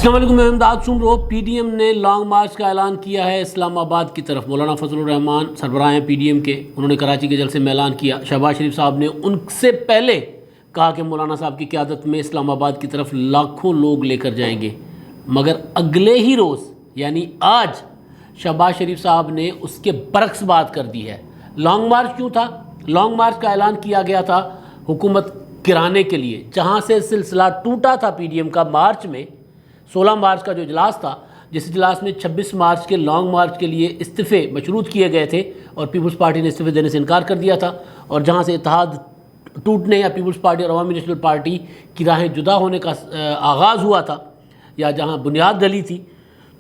السلام علیکم، میں امداد سمرو۔ پی ڈی ایم نے لانگ مارچ کا اعلان کیا ہے اسلام آباد کی طرف۔ مولانا فضل الرحمان سربراہ ہیں پی ڈی ایم کے، انہوں نے کراچی کے جلسے میں اعلان کیا۔ شہباز شریف صاحب نے ان سے پہلے کہا کہ مولانا صاحب کی قیادت میں اسلام آباد کی طرف لاکھوں لوگ لے کر جائیں گے، مگر اگلے ہی روز یعنی آج شہباز شریف صاحب نے اس کے برعکس بات کر دی ہے۔ لانگ مارچ کیوں تھا؟ لانگ مارچ کا اعلان کیا گیا تھا حکومت گرانے کے لیے، جہاں سے سلسلہ ٹوٹا تھا پی ڈی ایم کا مارچ میں۔ 16 مارچ کا جو اجلاس تھا، جس اجلاس میں 26 مارچ کے لانگ مارچ کے لیے استعفے مشروط کیے گئے تھے اور پیپلز پارٹی نے استعفے دینے سے انکار کر دیا تھا، اور جہاں سے اتحاد ٹوٹنے یا پیپلز پارٹی اور عوامی نیشنل پارٹی کی راہیں جدا ہونے کا آغاز ہوا تھا، یا جہاں بنیاد ڈلی تھی،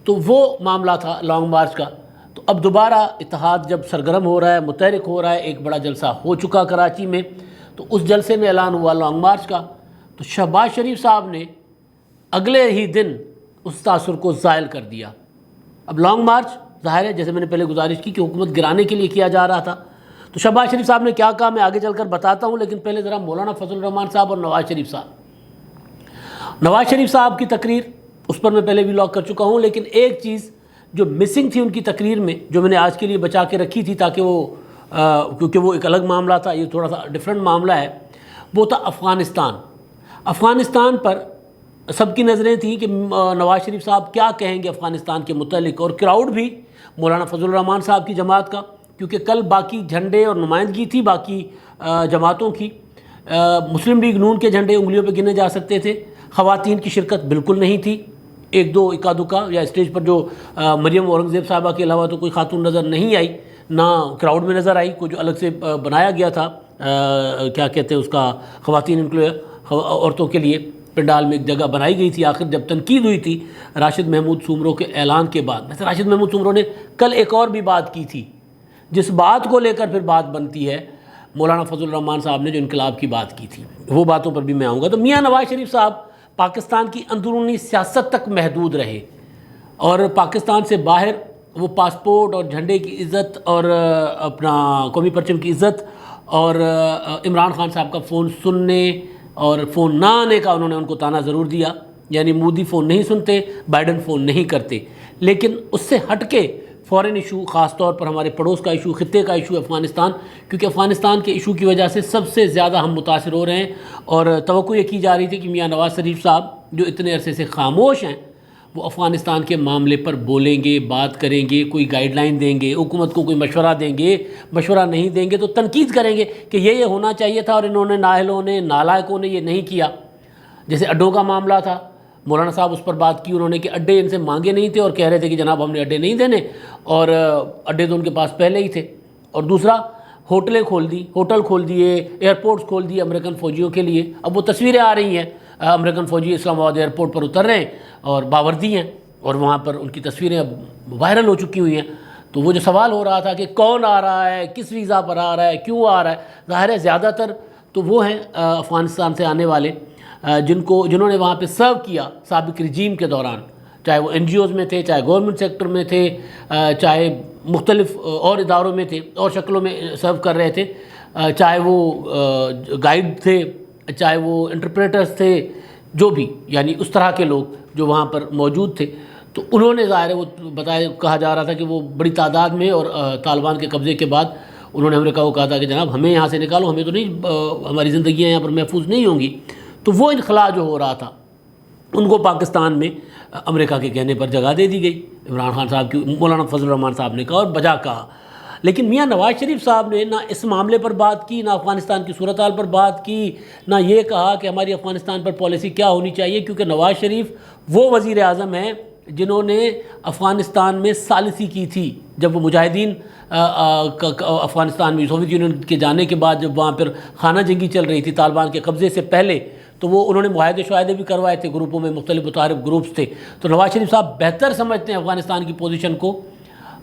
تو وہ معاملہ تھا لانگ مارچ کا۔ تو اب دوبارہ اتحاد جب سرگرم ہو رہا ہے، متحرک ہو رہا ہے، ایک بڑا جلسہ ہو چکا کراچی میں، تو اس جلسے میں اعلان ہوا لانگ مارچ کا۔ تو شہباز شریف صاحب نے اگلے ہی دن اس تاثر کو زائل کر دیا۔ اب لانگ مارچ ظاہر ہے، جیسے میں نے پہلے گزارش کی، کہ حکومت گرانے کے لیے کیا جا رہا تھا۔ تو شہباز شریف صاحب نے کیا کہا میں آگے چل کر بتاتا ہوں، لیکن پہلے ذرا مولانا فضل الرحمان صاحب اور نواز شریف صاحب کی تقریر، اس پر میں پہلے بھی لاگ کر چکا ہوں، لیکن ایک چیز جو مسنگ تھی ان کی تقریر میں، جو میں نے آج کے لیے بچا کے رکھی تھی تاکہ وہ کیونکہ وہ ایک الگ معاملہ تھا، یہ تھوڑا سا ڈیفرنٹ معاملہ ہے، وہ تھا افغانستان پر سب کی نظریں تھیں کہ نواز شریف صاحب کیا کہیں گے افغانستان کے متعلق، اور کراؤڈ بھی مولانا فضل الرحمان صاحب کی جماعت کا، کیونکہ کل باقی جھنڈے اور نمائندگی تھی باقی جماعتوں کی۔ مسلم لیگ نون کے جھنڈے انگلیوں پہ گنے جا سکتے تھے، خواتین کی شرکت بالکل نہیں تھی، ایک دو اکا دکا، یا اسٹیج پر جو مریم اورنگزیب صاحبہ کے علاوہ تو کوئی خاتون نظر نہیں آئی، نہ کراؤڈ میں نظر آئی، کوئی جو الگ سے بنایا گیا تھا کیا کہتے ہیں اس کا، خواتین عورتوں کے لیے پنڈال میں ایک جگہ بنائی گئی تھی۔ آخر جب تنقید ہوئی تھی راشد محمود سومرو کے اعلان کے بعد، ویسے راشد محمود سومرو نے کل ایک اور بھی بات کی تھی، جس بات کو لے کر پھر بات بنتی ہے مولانا فضل الرحمان صاحب نے جو انقلاب کی بات کی تھی، وہ باتوں پر بھی میں آؤں گا۔ تو میاں نواز شریف صاحب پاکستان کی اندرونی سیاست تک محدود رہے، اور پاکستان سے باہر وہ پاسپورٹ اور جھنڈے کی عزت اور اپنا قومی پرچم کی عزت اور عمران خان صاحب کا فون سننے اور فون نہ آنے کا انہوں نے ان کو طعنہ ضرور دیا، یعنی مودی فون نہیں سنتے، بائیڈن فون نہیں کرتے، لیکن اس سے ہٹ کے فورن ایشو، خاص طور پر ہمارے پڑوس کا ایشو، خطے کا ایشو افغانستان، کیونکہ افغانستان کے ایشو کی وجہ سے سب سے زیادہ ہم متاثر ہو رہے ہیں، اور توقع یہ کی جا رہی تھی کہ میاں نواز شریف صاحب جو اتنے عرصے سے خاموش ہیں، وہ افغانستان کے معاملے پر بولیں گے، بات کریں گے، کوئی گائیڈ لائن دیں گے، حکومت کو کوئی مشورہ دیں گے، مشورہ نہیں دیں گے تو تنقید کریں گے کہ یہ ہونا چاہیے تھا اور انہوں نے نااہلوں نے، نالائقوں نے یہ نہیں کیا۔ جیسے اڈوں کا معاملہ تھا، مولانا صاحب اس پر بات کی انہوں نے کہ اڈے ان سے مانگے نہیں تھے، اور کہہ رہے تھے کہ جناب ہم نے اڈے نہیں دینے، اور اڈے تو ان کے پاس پہلے ہی تھے۔ اور دوسرا، ہوٹل کھول دیے، ایئرپورٹس کھول دیے امریکن فوجیوں کے لیے۔ اب وہ تصویریں آ رہی ہیں، امریکن فوجی اسلام آباد ایئرپورٹ پر اتر رہے ہیں اور باوردی ہیں، اور وہاں پر ان کی تصویریں اب وائرل ہو چکی ہوئی ہیں۔ تو وہ جو سوال ہو رہا تھا کہ کون آ رہا ہے، کس ویزا پر آ رہا ہے، کیوں آ رہا ہے، ظاہر ہے زیادہ تر تو وہ ہیں افغانستان سے آنے والے جنہوں نے وہاں پہ سرو کیا سابق رجیم کے دوران، چاہے وہ این جی اوز میں تھے، چاہے گورنمنٹ سیکٹر میں تھے، چاہے مختلف اور اداروں میں تھے، اور شکلوں میں سرو کر رہے تھے، چاہے وہ گائیڈ تھے، چاہے وہ انٹرپریٹرز تھے، جو بھی، یعنی اس طرح کے لوگ جو وہاں پر موجود تھے۔ تو انہوں نے ظاہر ہے وہ کہا جا رہا تھا کہ وہ بڑی تعداد میں، اور طالبان کے قبضے کے بعد انہوں نے امریکہ کو کہا تھا کہ جناب ہمیں یہاں سے نکالو، ہمیں تو نہیں، ہماری زندگیاں یہاں پر محفوظ نہیں ہوں گی۔ تو وہ انخلا جو ہو رہا تھا ان کو پاکستان میں امریکہ کے کہنے پر جگہ دے دی گئی، عمران خان صاحب کی، مولانا فضل الرحمان صاحب نے کہا اور بجا کہا۔ لیکن میاں نواز شریف صاحب نے نہ اس معاملے پر بات کی، نہ افغانستان کی صورتحال پر بات کی، نہ یہ کہا کہ ہماری افغانستان پر پالیسی کیا ہونی چاہیے، کیونکہ نواز شریف وہ وزیر اعظم ہیں جنہوں نے افغانستان میں ثالثی کی تھی، جب وہ مجاہدین افغانستان میں سوویت یونین کے جانے کے بعد جب وہاں پر خانہ جنگی چل رہی تھی طالبان کے قبضے سے پہلے، تو وہ انہوں نے معاہدے شعاہدے بھی کروائے تھے گروپوں میں، مختلف متعارف گروپس تھے۔ تو نواز شریف صاحب بہتر سمجھتے ہیں افغانستان کی پوزیشن کو،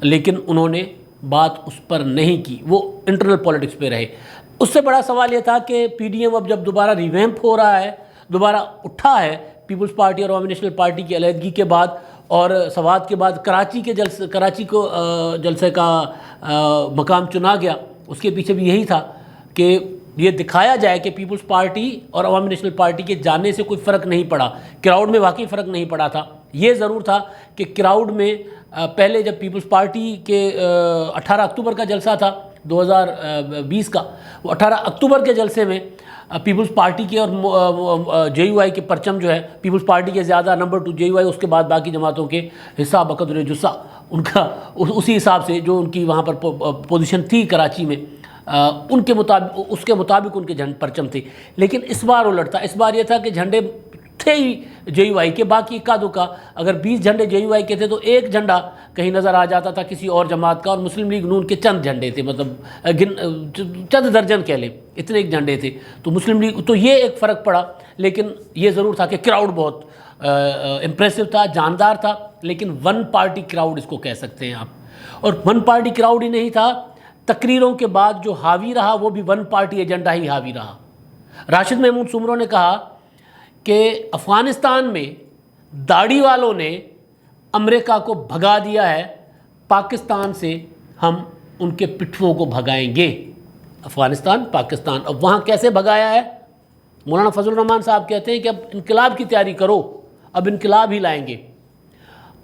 لیکن انہوں نے بات اس پر نہیں کی، وہ انٹرنل پولیٹکس پہ رہے۔ اس سے بڑا سوال یہ تھا کہ پی ڈی ایم اب جب دوبارہ ریویمپ ہو رہا ہے، دوبارہ اٹھا ہے پیپلز پارٹی اور عوامی نیشنل پارٹی کی علیحدگی کے بعد اور سوات کے بعد کراچی کو جلسے کا مقام چنا گیا، اس کے پیچھے بھی یہی تھا کہ یہ دکھایا جائے کہ پیپلز پارٹی اور عوامی نیشنل پارٹی کے جانے سے کوئی فرق نہیں پڑا، کراؤڈ میں واقعی فرق نہیں پڑا تھا، یہ ضرور تھا کہ کراؤڈ میں پہلے جب پیپلز پارٹی کے 18 اکتوبر کا جلسہ تھا 2020 کا، وہ 18 اکتوبر کے جلسے میں پیپلز پارٹی کے اور جے یو آئی کے پرچم جو ہے پیپلز پارٹی کے زیادہ، نمبر 2 جے یو آئی، اس کے بعد باقی جماعتوں کے حصہ بقدر جثہ ان کا اسی حساب سے جو ان کی وہاں پر پوزیشن تھی کراچی میں ان کے مطابق، اس کے مطابق ان کے پرچم تھے۔ لیکن اس بار الٹ تھا، اس بار یہ تھا کہ جھنڈے تھے ہی جے یو آئی کے، باقی اکا دکا، اگر 20 جھنڈے جے یو آئی کے تھے تو ایک جھنڈا کہیں نظر آ جاتا تھا کسی اور جماعت کا، اور مسلم لیگ نون کے چند جھنڈے تھے، مطلب چند درجن کہہ لیں، اتنے ایک جھنڈے تھے، تو مسلم لیگ تو یہ ایک فرق پڑا۔ لیکن یہ ضرور تھا کہ کراؤڈ بہت امپریسو تھا، جاندار تھا، لیکن ون پارٹی کراؤڈ اس کو کہہ سکتے ہیں آپ۔ اور ون پارٹی کراؤڈ ہی نہیں تھا، تقریروں کے بعد جو حاوی رہا وہ بھی ون پارٹی ایجنڈا ہی حاوی رہا۔ راشد محمود سومرو نے کہا کہ افغانستان میں داڑھی والوں نے امریکہ کو بھگا دیا ہے، پاکستان سے ہم ان کے پٹھوں کو بھگائیں گے۔ افغانستان، پاکستان، اب وہاں کیسے بھگایا ہے؟ مولانا فضل الرحمان صاحب کہتے ہیں کہ اب انقلاب کی تیاری کرو، اب انقلاب ہی لائیں گے۔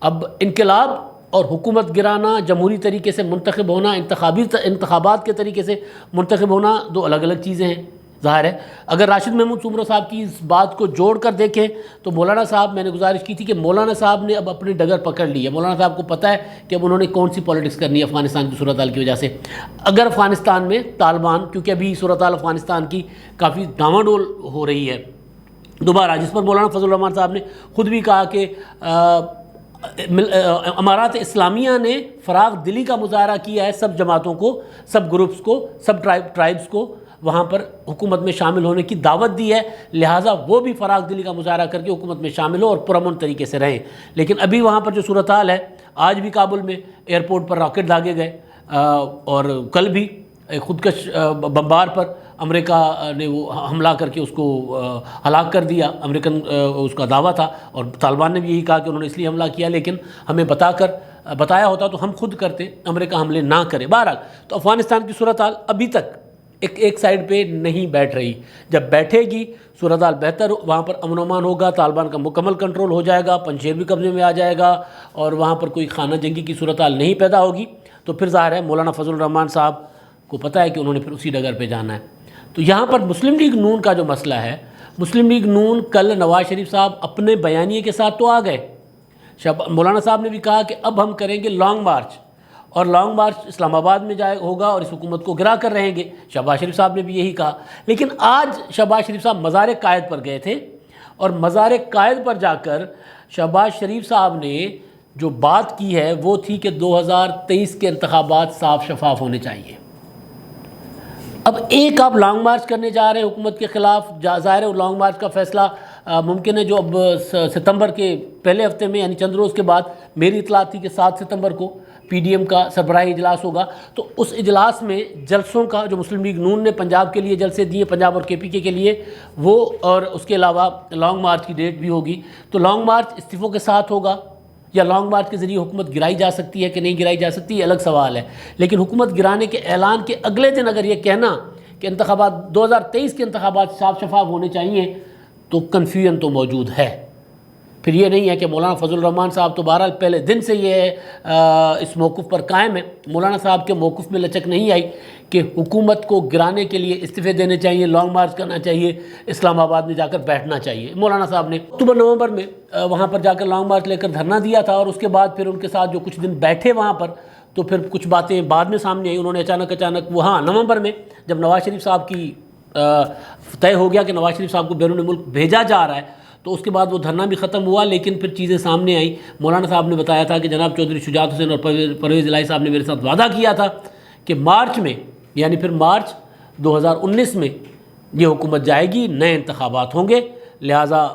اب انقلاب اور حکومت گرانا، جمہوری طریقے سے منتخب ہونا، انتخابات کے طریقے سے منتخب ہونا دو الگ الگ چیزیں ہیں، ظاہر ہے۔ اگر راشد محمود سومرو صاحب کی اس بات کو جوڑ کر دیکھیں تو مولانا صاحب، میں نے گزارش کی تھی کہ مولانا صاحب نے اب اپنی ڈگر پکڑ لی ہے، مولانا صاحب کو پتہ ہے کہ اب انہوں نے کون سی پالیٹکس کرنی ہے افغانستان کی صورتحال کی وجہ سے۔ اگر افغانستان میں طالبان، کیونکہ ابھی صورتحال افغانستان کی کافی ڈاواں ڈول ہو رہی ہے دوبارہ، جس پر مولانا فضل الرحمان صاحب نے خود بھی کہا کہ امارات اسلامیہ نے فراغ دلی کا مظاہرہ کیا ہے سب جماعتوں کو، سب گروپس کو، سب ٹرائبس کو وہاں پر حکومت میں شامل ہونے کی دعوت دی ہے، لہٰذا وہ بھی فراغ دلی کا مظاہرہ کر کے حکومت میں شامل ہو اور پرامن طریقے سے رہیں۔ لیکن ابھی وہاں پر جو صورتحال ہے، آج بھی کابل میں ایئرپورٹ پر راکٹ داغے گئے، اور کل بھی خودکش بمبار پر امریکہ نے وہ حملہ کر کے اس کو ہلاک کر دیا، امریکن اس کا دعویٰ تھا، اور طالبان نے بھی یہی کہا کہ انہوں نے اس لیے حملہ کیا، لیکن ہمیں بتایا ہوتا تو ہم خود کرتے، امریکہ حملے نہ کرے۔ بہرحال تو افغانستان کی صورتحال ابھی تک ایک سائڈ پہ نہیں بیٹھ رہی، جب بیٹھے گی صورتحال بہتر، وہاں پر امن و امان ہوگا، طالبان کا مکمل کنٹرول ہو جائے گا، پنجشیر بھی قبضے میں آ جائے گا، اور وہاں پر کوئی خانہ جنگی کی صورتحال نہیں پیدا ہوگی، تو پھر ظاہر ہے مولانا فضل الرحمان صاحب کو پتہ ہے کہ انہوں نے پھر اسی ڈگر پہ جانا ہے۔ تو یہاں پر مسلم لیگ نون کا جو مسئلہ ہے، مسلم لیگ نون کل نواز شریف صاحب اپنے بیانیے کے ساتھ تو آ گئے، مولانا صاحب نے بھی کہا کہ اب ہم کریں گے لانگ مارچ، اور لانگ مارچ اسلام آباد میں ہوگا اور اس حکومت کو گرا کر رہیں گے۔ شہباز شریف صاحب نے بھی یہی کہا، لیکن آج شہباز شریف صاحب مزار قائد پر گئے تھے، اور مزار قائد پر جا کر شہباز شریف صاحب نے جو بات کی ہے وہ تھی کہ 2023 کے انتخابات صاف شفاف ہونے چاہیے۔ اب ایک آپ لانگ مارچ کرنے جا رہے ہیں حکومت کے خلاف، ظاہر ہے لانگ مارچ کا فیصلہ ممکن ہے جو اب ستمبر کے پہلے ہفتے میں، یعنی چند روز کے بعد، میری اطلاع تھی کہ 7 ستمبر کو پی ڈی ایم کا سربراہی اجلاس ہوگا، تو اس اجلاس میں جلسوں کا جو مسلم لیگ نون نے پنجاب کے لیے جلسے دیے، پنجاب اور کے پی کے لیے، وہ، اور اس کے علاوہ لانگ مارچ کی ڈیٹ بھی ہوگی۔ تو لانگ مارچ استعفوں کے ساتھ ہوگا، یا لانگ مارچ کے ذریعے حکومت گرائی جا سکتی ہے کہ نہیں گرائی جا سکتی، یہ الگ سوال ہے۔ لیکن حکومت گرانے کے اعلان کے اگلے دن اگر یہ کہنا کہ انتخابات 2023 کے انتخابات صاف شفاف ہونے چاہیے، تو کنفیوژن تو موجود ہے۔ پھر یہ نہیں ہے کہ مولانا فضل الرحمان صاحب تو بہرحال پہلے دن سے یہ اس موقف پر قائم ہے، مولانا صاحب کے موقف میں لچک نہیں آئی کہ حکومت کو گرانے کے لیے استعفے دینے چاہیے، لانگ مارچ کرنا چاہیے، اسلام آباد میں جا کر بیٹھنا چاہیے۔ مولانا صاحب نے اکتوبر نومبر میں وہاں پر جا کر لانگ مارچ لے کر دھرنا دیا تھا، اور اس کے بعد پھر ان کے ساتھ جو کچھ دن بیٹھے وہاں پر، تو پھر کچھ باتیں بعد میں سامنے آئی، انہوں نے اچانک وہ، ہاں، نومبر میں جب نواز شریف صاحب کی طے ہو گیا کہ نواز شریف صاحب کو بیرون ملک بھیجا جا رہا ہے، تو اس کے بعد وہ دھرنا بھی ختم ہوا، لیکن پھر چیزیں سامنے آئیں۔ مولانا صاحب نے بتایا تھا کہ جناب چودھری شجاعت حسین اور پرویز الہی صاحب نے میرے ساتھ وعدہ کیا تھا کہ مارچ میں، یعنی پھر مارچ 2019 میں یہ حکومت جائے گی، نئے انتخابات ہوں گے، لہٰذا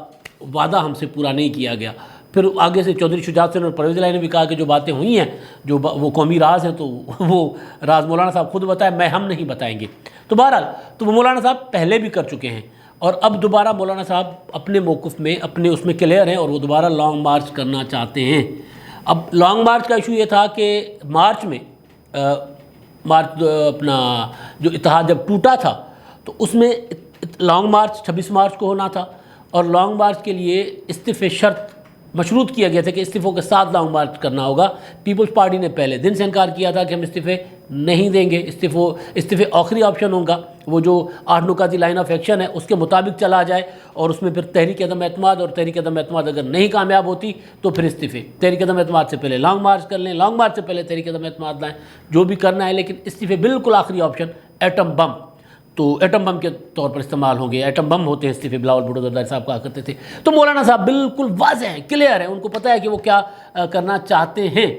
وعدہ ہم سے پورا نہیں کیا گیا۔ پھر آگے سے چودھری شجاعت حسین اور پرویز الہی نے بھی کہا کہ جو باتیں ہوئی ہیں، جو وہ قومی راز ہیں، تو وہ راز مولانا صاحب خود بتائیں، ہم نہیں بتائیں گے۔ تو بہرحال تو وہ مولانا صاحب پہلے بھی کر چکے ہیں، اور اب دوبارہ مولانا صاحب اپنے موقف میں، اپنے اس میں کلیئر ہیں، اور وہ دوبارہ لانگ مارچ کرنا چاہتے ہیں۔ اب لانگ مارچ کا ایشو یہ تھا کہ مارچ میں اپنا جو اتحاد جب ٹوٹا تھا، تو اس میں لانگ مارچ 26 مارچ کو ہونا تھا، اور لانگ مارچ کے لیے استعفے شرط مشروط کیا گیا تھا کہ استعفوں کے ساتھ لانگ مارچ کرنا ہوگا. پیپلز پارٹی نے پہلے دن سے انکار کیا تھا کہ ہم استعفے نہیں دیں گے, استعفے آخری آپشن ہوگا, وہ جو 8 نکاتی لائن آف ایکشن ہے اس کے مطابق چلا جائے, اور اس میں پھر تحریک عدم اعتماد, اور تحریک عدم اعتماد اگر نہیں کامیاب ہوتی تو پھر استعفے. تحریک عدم اعتماد سے پہلے لانگ مارچ کر لیں, لانگ مارچ سے پہلے تحریک عدم اعتماد لائیں, جو بھی کرنا ہے, لیکن استعفے بالکل آخری آپشن ایٹم بم, تو ایٹم بم کے طور پر استعمال ہوں گے. ایٹم بم ہوتے ہیں استعفے, بلاول بھٹو زرداری صاحب کہا کرتے تھے. تو مولانا صاحب بالکل واضح ہیں, کلیئر ہیں, ان کو پتہ ہے کہ وہ کیا کرنا چاہتے ہیں.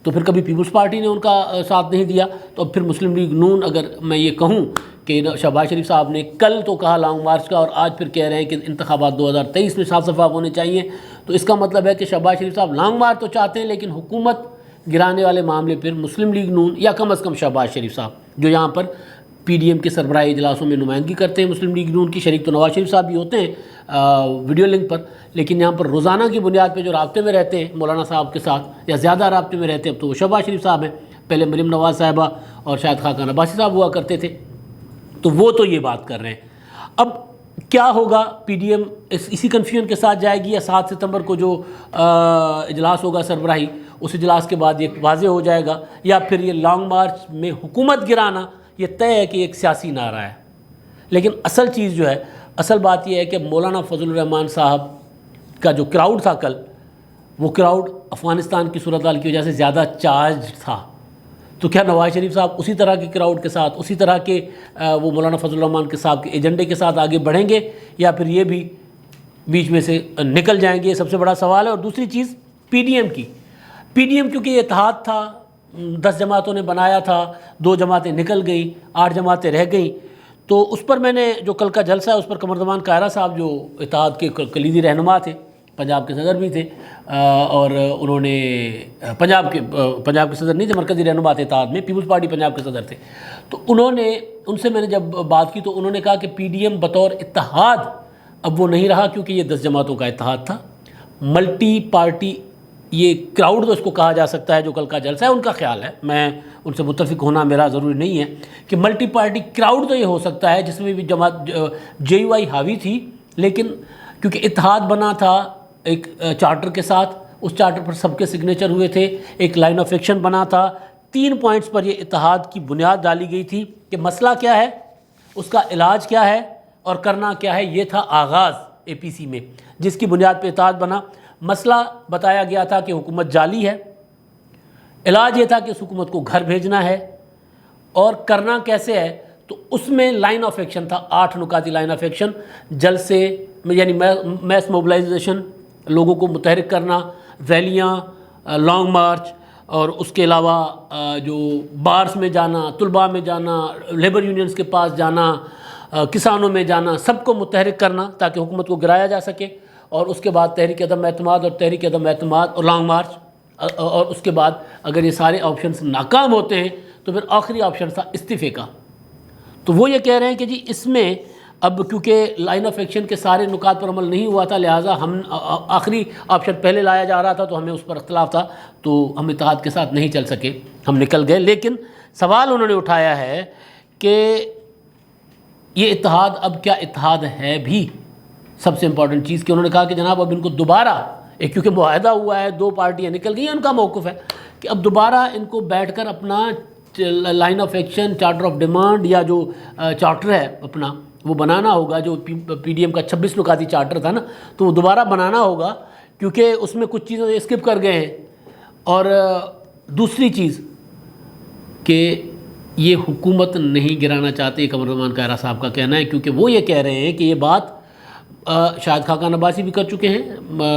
تو پھر کبھی پیپلز پارٹی نے ان کا ساتھ نہیں دیا, تو اب پھر مسلم لیگ نون, اگر میں یہ کہوں کہ شہباز شریف صاحب نے کل تو کہا لانگ مارچ کا, اور آج پھر کہہ رہے ہیں کہ انتخابات 2023 میں صاف شفاف ہونے چاہیے, تو اس کا مطلب ہے کہ شہباز شریف صاحب لانگ مارچ تو چاہتے ہیں, لیکن حکومت گرانے والے معاملے پھر مسلم لیگ نون یا کم از کم شہباز شریف صاحب, جو یہاں پر پی ڈی ایم کے سربراہی اجلاسوں میں نمائندگی کرتے ہیں مسلم لیگ نون کی, شریک تو نواز شریف صاحب بھی ہوتے ہیں ویڈیو لنک پر, لیکن یہاں پر روزانہ کی بنیاد پہ جو رابطے میں رہتے ہیں مولانا صاحب کے ساتھ, یا زیادہ رابطے میں رہتے ہیں, اب تو وہ شہباز شریف صاحب ہیں, پہلے مریم نواز صاحبہ اور شاید خاقان عباسی صاحب ہوا کرتے تھے. تو وہ تو یہ بات کر رہے ہیں. اب کیا ہوگا, پی ڈی ایم اسی کنفیوژن کے ساتھ جائے گی, یا 7 ستمبر کو جو اجلاس ہوگا سربراہی, اس اجلاس کے بعد یہ واضح ہو جائے گا, یا پھر یہ لانگ مارچ میں حکومت گرانا یہ طے ہے کہ ایک سیاسی نعرہ ہے. لیکن اصل چیز جو ہے, اصل بات یہ ہے کہ مولانا فضل الرحمان صاحب کا جو کراؤڈ تھا کل, وہ کراؤڈ افغانستان کی صورتحال کی وجہ سے زیادہ چارج تھا. تو کیا نواز شریف صاحب اسی طرح کے کراؤڈ کے ساتھ, اسی طرح کے وہ مولانا فضل الرحمان کے صاحب کے ایجنڈے کے ساتھ آگے بڑھیں گے, یا پھر یہ بھی بیچ میں سے نکل جائیں گے؟ یہ سب سے بڑا سوال ہے. اور دوسری چیز پی ڈی ایم کی, پی ڈی ایم کیونکہ یہ اتحاد تھا, 10 جماعتوں نے بنایا تھا, 2 جماعتیں نکل گئیں, 8 جماعتیں رہ گئیں. تو اس پر میں نے جو کل کا جلسہ ہے اس پر قمر زمان قاہرہ صاحب جو اتحاد کے کلیدی رہنما تھے, پنجاب کے صدر بھی تھے, اور انہوں نے پنجاب کے صدر نہیں تھے, مرکزی رہنما تھے اتحاد میں, پیپلز پارٹی پنجاب کے صدر تھے. تو انہوں نے, ان سے میں نے جب بات کی تو انہوں نے کہا کہ پی ڈی ایم بطور اتحاد اب وہ نہیں رہا, کیونکہ یہ 10 جماعتوں کا اتحاد تھا. ملٹی پارٹی یہ کراؤڈ تو اس کو کہا جا سکتا ہے, جو کل کا جلسہ ہے ان کا خیال ہے, میں ان سے متفق ہونا میرا ضروری نہیں ہے, کہ ملٹی پارٹی کراؤڈ تو یہ ہو سکتا ہے جس میں بھی جماعت جے یو آئی حاوی تھی, لیکن کیونکہ اتحاد بنا تھا ایک چارٹر کے ساتھ, اس چارٹر پر سب کے سگنیچر ہوئے تھے, ایک لائن آف ایکشن بنا تھا, 3 پوائنٹس پر یہ اتحاد کی بنیاد ڈالی گئی تھی کہ مسئلہ کیا ہے, اس کا علاج کیا ہے, اور کرنا کیا ہے. یہ تھا آغاز اے پی سی میں, جس کی بنیاد پہ اتحاد بنا. مسئلہ بتایا گیا تھا کہ حکومت جعلی ہے, علاج یہ تھا کہ اس حکومت کو گھر بھیجنا ہے, اور کرنا کیسے ہے, تو اس میں لائن آف ایکشن تھا 8 نکاتی لائن آف ایکشن, جلسے یعنی میس موبلائزیشن, لوگوں کو متحرک کرنا, ریلیاں, لانگ مارچ, اور اس کے علاوہ جو بارس میں جانا, طلباء میں جانا, لیبر یونینز کے پاس جانا, کسانوں میں جانا, سب کو متحرک کرنا تاکہ حکومت کو گرایا جا سکے. اور اس کے بعد تحریک عدم اعتماد, اور تحریک عدم اعتماد اور لانگ مارچ, اور اس کے بعد اگر یہ سارے آپشنز ناکام ہوتے ہیں تو پھر آخری آپشن تھا استعفے کا. تو وہ یہ کہہ رہے ہیں کہ جی اس میں اب کیونکہ لائن آف ایکشن کے سارے نکات پر عمل نہیں ہوا تھا, لہٰذا ہم آخری آپشن پہلے لایا جا رہا تھا, تو ہمیں اس پر اختلاف تھا, تو ہم اتحاد کے ساتھ نہیں چل سکے, ہم نکل گئے. لیکن سوال انہوں نے اٹھایا ہے کہ یہ اتحاد اب کیا اتحاد ہے بھی, سب سے امپورٹنٹ چیز کہ انہوں نے کہا کہ جناب اب ان کو دوبارہ ایک, کیونکہ معاہدہ ہوا ہے, 2 پارٹیاں نکل گئی ہیں, ان کا موقف ہے کہ اب دوبارہ ان کو بیٹھ کر اپنا line of action, charter of demand, یا جو چارٹر ہے اپنا وہ بنانا ہوگا. جو پی ڈی ایم کا 26 نکاتی چارٹر تھا نا, تو وہ دوبارہ بنانا ہوگا, کیونکہ اس میں کچھ چیزیں اسکپ کر گئے ہیں. اور دوسری چیز کہ یہ حکومت نہیں گرانا چاہتے, قمر زمان قاہرہ صاحب کا کہنا ہے, کیونکہ وہ یہ کہہ رہے ہیں کہ یہ بات شاید خاقان عباسی بھی کر چکے ہیں,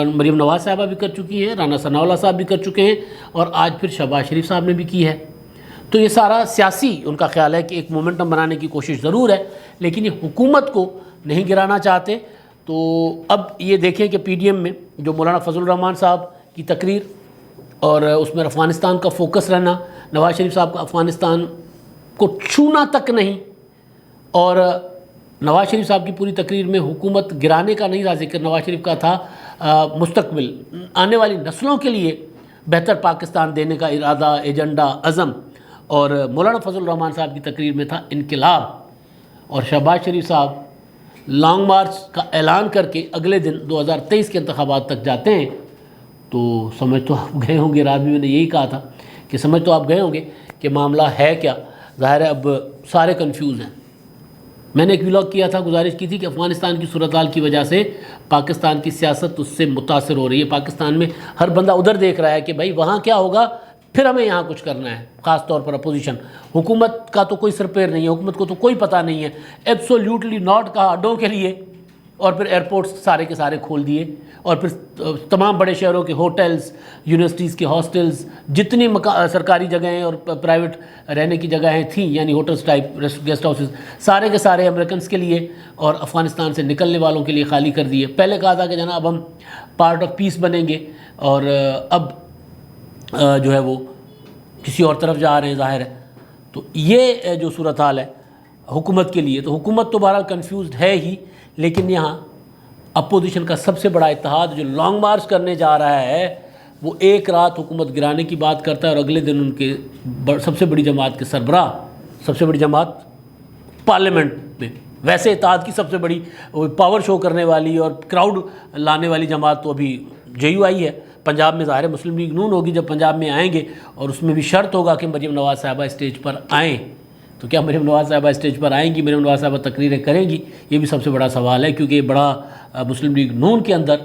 مریم نواز صاحبہ بھی کر چکی ہیں, رانا ثناء اللہ صاحب بھی کر چکے ہیں, اور آج پھر شہباز شریف صاحب نے بھی کی ہے. تو یہ سارا سیاسی ان کا خیال ہے کہ ایک مومنٹم بنانے کی کوشش ضرور ہے, لیکن یہ حکومت کو نہیں گرانا چاہتے. تو اب یہ دیکھیں کہ پی ڈی ایم میں جو مولانا فضل الرحمان صاحب کی تقریر, اور اس میں افغانستان کا فوکس رہنا, نواز شریف صاحب کا افغانستان کو چھونا تک نہیں, اور نواز شریف صاحب کی پوری تقریر میں حکومت گرانے کا نہیں تھا ذکر, نواز شریف کا تھا مستقبل, آنے والی نسلوں کے لیے بہتر پاکستان دینے کا ارادہ, ایجنڈا, عزم. اور مولانا فضل الرحمان صاحب کی تقریر میں تھا انقلاب. اور شہباز شریف صاحب لانگ مارچ کا اعلان کر کے اگلے دن 2023 کے انتخابات تک جاتے ہیں, تو سمجھ تو آپ گئے ہوں گے، رات میں نے یہی کہا تھا کہ سمجھ تو آپ گئے ہوں گے کہ معاملہ ہے کیا. ظاہر ہے اب سارے کنفیوز ہیں. میں نے ایک ولاگ کیا تھا، گزارش کی تھی کہ افغانستان کی صورتحال کی وجہ سے پاکستان کی سیاست اس سے متاثر ہو رہی ہے. پاکستان میں ہر بندہ ادھر دیکھ رہا ہے کہ بھائی وہاں کیا ہوگا، پھر ہمیں یہاں کچھ کرنا ہے. خاص طور پر اپوزیشن، حکومت کا تو کوئی سر پیر نہیں ہے، حکومت کو تو کوئی پتہ نہیں ہے. ایبسولیوٹلی ناٹ کہا اڈوں کے لیے، اور پھر ایئرپورٹس سارے کے سارے کھول دیے، اور پھر تمام بڑے شہروں کے ہوٹلز، یونیورسٹیز کے ہاسٹلز، جتنی سرکاری جگہیں اور پرائیویٹ رہنے کی جگہیں تھیں، یعنی ہوٹلز ٹائپ گیسٹ ہاؤسز، سارے کے سارے امریکنز کے لیے اور افغانستان سے نکلنے والوں کے لیے خالی کر دیے. پہلے کہا تھا کہ جناب ہم پارٹ آف پیس بنیں گے، اور اب جو ہے وہ کسی اور طرف جا رہے ہیں ظاہر ہے. تو یہ جو صورتحال ہے حکومت کے لیے، تو حکومت تو بہرحال کنفیوزڈ ہے ہی، لیکن یہاں اپوزیشن کا سب سے بڑا اتحاد جو لانگ مارچ کرنے جا رہا ہے، وہ ایک رات حکومت گرانے کی بات کرتا ہے اور اگلے دن ان کے سب سے بڑی جماعت کے سربراہ، سب سے بڑی جماعت پارلیمنٹ میں، ویسے اتحاد کی سب سے بڑی پاور شو کرنے والی اور کراؤڈ لانے والی جماعت تو ابھی JUI ہے. پنجاب میں ظاہر ہے مسلم لیگ نون ہوگی جب پنجاب میں آئیں گے، اور اس میں بھی شرط ہوگا کہ مریم نواز صاحبہ اسٹیج پر آئیں. تو کیا مریم نواز صاحبہ اسٹیج پر آئیں گی، مریم نواز صاحبہ تقریریں کریں گی؟ یہ بھی سب سے بڑا سوال ہے، کیونکہ یہ بڑا مسلم لیگ نون کے اندر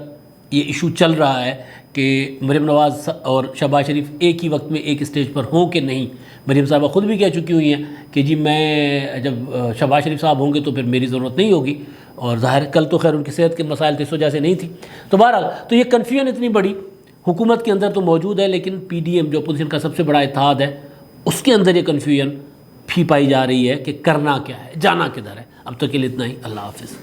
یہ ایشو چل رہا ہے کہ مریم نواز اور شہباز شریف ایک ہی وقت میں ایک اسٹیج پر ہوں کہ نہیں. مریم صاحبہ خود بھی کہہ چکی ہوئی ہیں کہ جی میں جب شہباز شریف صاحب ہوں گے تو پھر میری ضرورت نہیں ہوگی. اور ظاہر کل تو خیر ان کی صحت کے مسائل تھے، اس وجہ سے نہیں تھی. تو بہرحال تو یہ کنفیوژن اتنی بڑی حکومت کے اندر تو موجود ہے، لیکن PDM جو اپوزیشن کا سب سے بڑا اتحاد ہے، اس کے اندر یہ کنفیوژن بھی پائی جا رہی ہے کہ کرنا کیا ہے، جانا کدھر ہے. اب تک کے لیے اتنا ہی. اللہ حافظ.